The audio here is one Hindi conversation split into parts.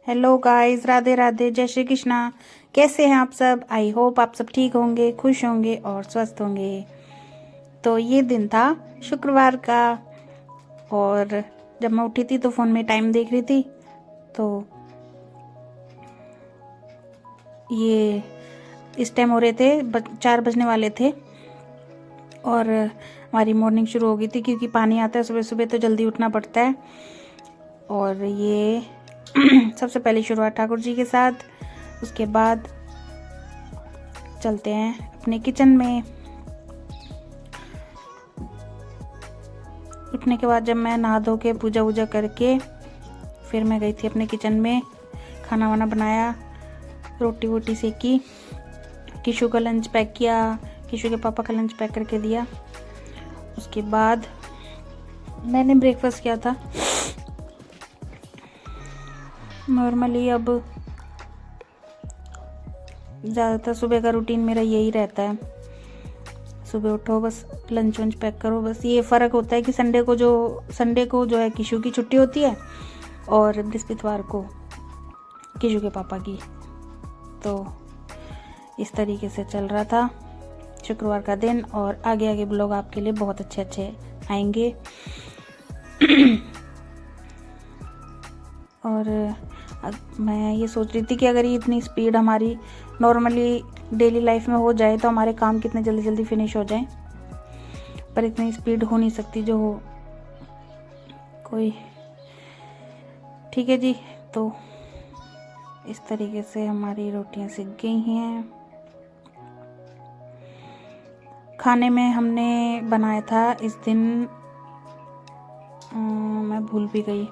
हेलो गाइस, राधे राधे, जय श्री कृष्णा। कैसे हैं आप सब? आई होप आप सब ठीक होंगे, खुश होंगे और स्वस्थ होंगे। तो ये दिन था शुक्रवार का, और जब मैं उठी थी तो फ़ोन में टाइम देख रही थी, तो ये इस टाइम हो रहे थे 4 बजने वाले थे और हमारी मॉर्निंग शुरू हो गई थी, क्योंकि पानी आता है सुबह सुबह तो जल्दी उठना पड़ता है। और ये सबसे पहली शुरुआत ठाकुर जी के साथ, उसके बाद चलते हैं अपने किचन में। उठने के बाद जब मैं नहा धो के पूजा वूजा करके फिर मैं गई थी अपने किचन में, खाना वाना बनाया, रोटी वोटी सेकी, किशु का लंच पैक किया, किशु के पापा का लंच पैक करके दिया। उसके बाद मैंने ब्रेकफास्ट किया था। नॉर्मली अब ज़्यादातर सुबह का रूटीन मेरा यही रहता है, सुबह उठो बस लंच वंच पैक करो। बस ये फ़र्क होता है कि संडे को जो है किशु की छुट्टी होती है और बृहस्पतिवार को किशु के पापा की। तो इस तरीके से चल रहा था शुक्रवार का दिन, और आगे आगे ब्लॉग आपके लिए बहुत अच्छे अच्छे आएंगे। और मैं ये सोच रही थी कि अगर ये इतनी स्पीड हमारी नॉर्मली डेली लाइफ में हो जाए तो हमारे काम कितने जल्दी जल्दी फिनिश हो जाएं, पर इतनी स्पीड हो नहीं सकती जो हो कोई। ठीक है जी, तो इस तरीके से हमारी रोटियां सिक गई हैं। खाने में हमने बनाया था इस दिन, मैं भूल भी गई।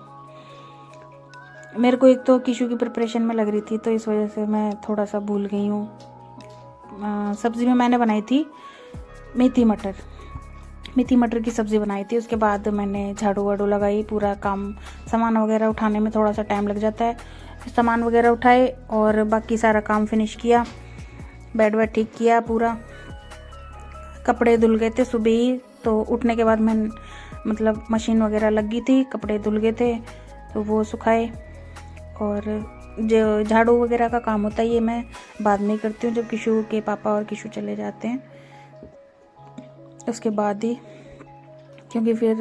मेरे को एक तो किशु की प्रिपरेशन में लग रही थी, तो इस वजह से मैं थोड़ा सा भूल गई हूँ। सब्ज़ी में मैंने बनाई थी मेथी मटर की सब्ज़ी बनाई थी। उसके बाद मैंने झाड़ू वाड़ू लगाई, पूरा काम सामान वगैरह उठाने में थोड़ा सा टाइम लग जाता है। सामान वगैरह उठाए और बाकी सारा काम फिनिश किया, बेड वेड ठीक किया पूरा। कपड़े धुल गए थे सुबह ही, तो उठने के बाद मैं मतलब मशीन वगैरह लग गई थी, कपड़े धुल गए थे तो वो सुखाए। और जो झाड़ू वगैरह का काम होता है ये मैं बाद में करती हूँ, जब किशु के पापा और किशु चले जाते हैं उसके बाद ही, क्योंकि फिर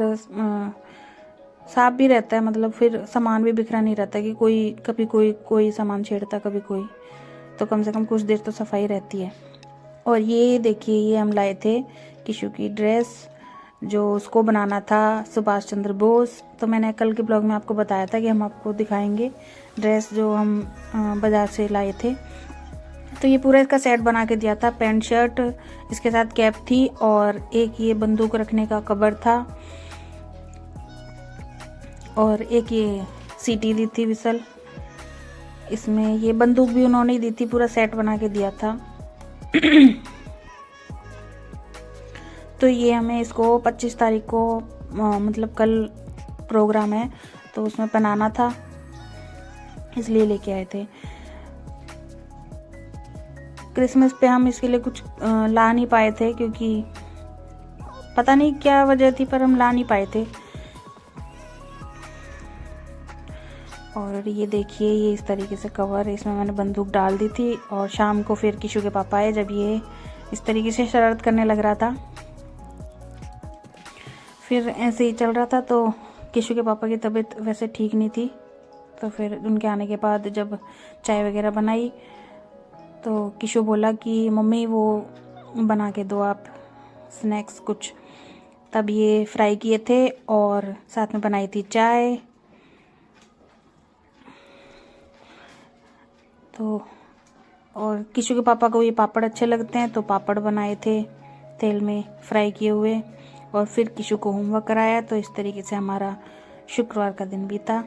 साफ भी रहता है, मतलब फिर सामान भी बिखरा नहीं रहता कि कभी कोई सामान छेड़ता, कभी कोई, तो कम से कम कुछ देर तो सफाई रहती है। और ये देखिए, ये हम लाए थे किशु की ड्रेस जो उसको बनाना था सुभाष चंद्र बोस। तो मैंने कल के ब्लॉग में आपको बताया था कि हम आपको दिखाएंगे ड्रेस जो हम बाज़ार से लाए थे। तो ये पूरा इसका सेट बना के दिया था, पैंट शर्ट, इसके साथ कैप थी और एक ये बंदूक रखने का कवर था, और एक ये सीटी दी थी विसल। इसमें ये बंदूक भी उन्होंने दी थी, पूरा सेट बना के दिया था। तो ये हमें इसको 25 तारीख को मतलब कल प्रोग्राम है, तो उसमें पहनाना था, इसलिए लेके आए थे। क्रिसमस पे हम इसके लिए कुछ ला नहीं पाए थे, क्योंकि पता नहीं क्या वजह थी, पर हम ला नहीं पाए थे। और ये देखिए, ये इस तरीके से कवर, इसमें मैंने बंदूक डाल दी थी। और शाम को फिर किशु के पापा आए, जब ये इस तरीके से शरारत करने लग रहा था, फिर ऐसे ही चल रहा था, तो किशु के पापा की तबीयत वैसे ठीक नहीं थी। तो फिर उनके आने के बाद जब चाय वगैरह बनाई तो किशु बोला कि मम्मी वो बना के दो आप स्नैक्स कुछ। तब ये फ्राई किए थे और साथ में बनाई थी चाय। तो और किशु के पापा को ये पापड़ अच्छे लगते हैं, तो पापड़ बनाए थे तेल में फ्राई किए हुए, और फिर किशु को होमवर्क कराया। तो इस तरीके से हमारा शुक्रवार का दिन बीता।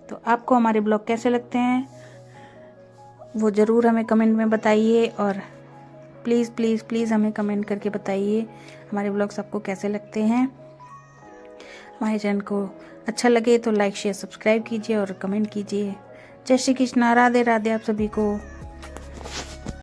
तो आपको हमारे ब्लॉग कैसे लगते हैं वो ज़रूर हमें कमेंट में बताइए, और प्लीज़ प्लीज़ प्लीज़ हमें कमेंट करके बताइए हमारे ब्लॉग्स आपको कैसे लगते हैं। हमारे चैनल को अच्छा लगे तो लाइक शेयर सब्सक्राइब कीजिए और कमेंट कीजिए। जय श्री कृष्णा, राधे राधे आप सभी को।